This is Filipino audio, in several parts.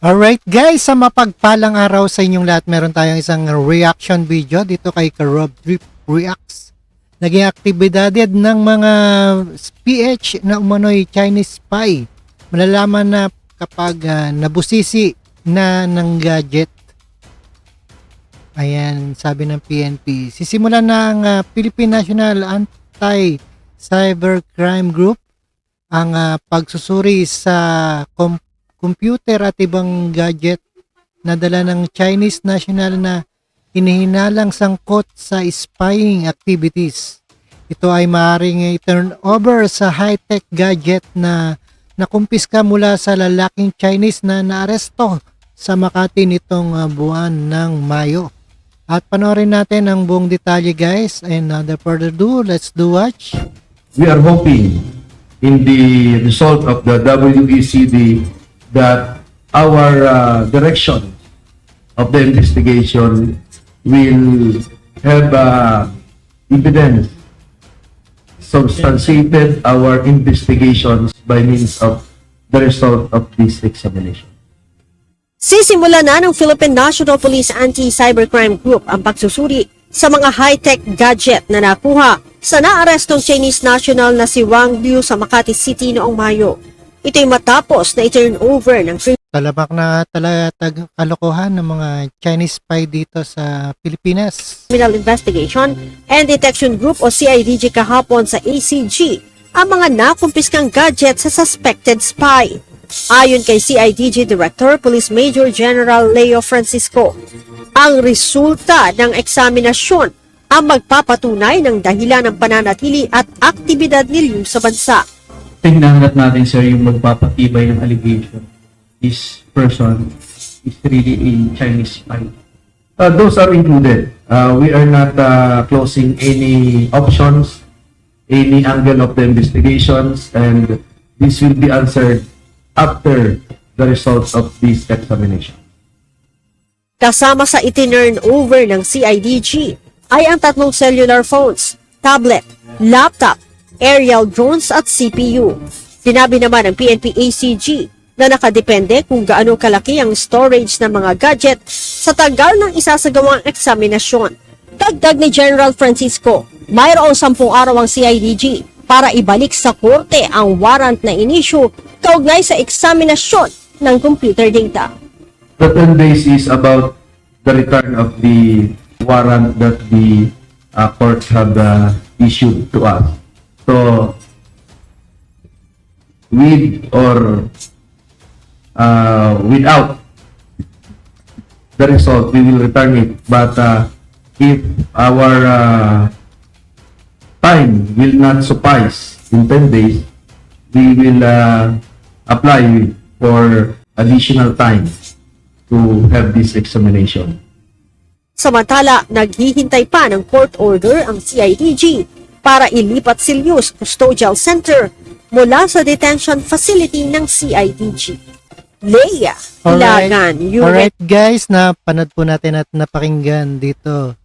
Alright guys, sa mapagpalang araw sa inyong lahat, meron tayong isang reaction video dito kay Rob Trip Reacts. Naging aktibidad ng mga PH na umano'y Chinese spy. Malalaman na kapag nabusisi na ng gadget. Ayan, sabi ng PNP. Sisimulan ng Philippine National Anti-Cybercrime Group ang pagsusuri sa computer at ibang gadget na dala ng Chinese national na hinihinalang sangkot sa spying activities. Ito ay maaaring i-turn over sa high-tech gadget na nakumpiska mula sa lalaking Chinese na naaresto sa Makati nitong buwan ng Mayo. At panoorin natin ang buong detalye guys. And without further ado, let's do watch. We are hoping in the result of the WECD that our direction of the investigation will have evidence substantiated our investigations by means of the result of this examination. Sisimula na ng Philippine National Police Anti-Cybercrime Group ang pagsusuri sa mga high-tech gadget na nakuha sa naarestong Chinese national na si Wang Liu sa Makati City noong Mayo. Ito'y matapos na i-turn over ng Talamak na talaga kalokohan ng mga Chinese spy dito sa Pilipinas. Criminal Investigation and Detection Group o CIDG kahapon sa ACG ang mga nakumpiskang gadget sa suspected spy. Ayon kay CIDG Director Police Major General Leo Francisco, ang resulta ng eksaminasyon ang magpapatunay ng dahilan ng pananatili at aktibidad ni Liu sa bansa. Tingnan natin sir yung magpapatibay ng allegation. This person is really a Chinese spy. Those are included. We are not closing any options, any angle of the investigations, and this will be answered after the results of this examination. Kasama sa itinurn over ng CIDG ay ang 3 cellular phones, tablet, laptop, aerial drones at CPU. Sinabi naman ng PNP ACG na nakadepende kung gaano kalaki ang storage ng mga gadget sa tagal ng isasagawang eksaminasyon. Dagdag ni General Francisco, mayroong 10 araw ang CIDG para ibalik sa korte ang warrant na inisyu kaugnay sa eksaminasyon ng computer data. The 10 days is about the return of the warrant that the court have issued to us. So, with or without the result, we will return it. But if our time will not suffice in 10 days, we will apply for additional time to have this examination. Samantala, naghihintay pa ng court order ang CIDG para ilipat si Liu sa custodial center mula sa detention facility ng CIDG. Leia Ilagan, Alright guys, napanood po natin at napakinggan dito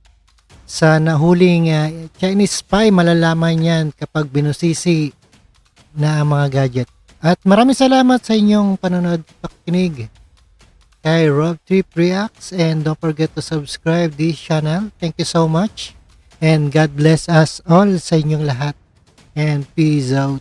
sa nahuling Chinese spy. Malalaman yan kapag binusisi na ang mga gadget. At maraming salamat sa inyong panonood, pakikinig kay Rob Trip Reacts, and don't forget to subscribe this channel. Thank you so much and God bless us all sa inyong lahat, and peace out.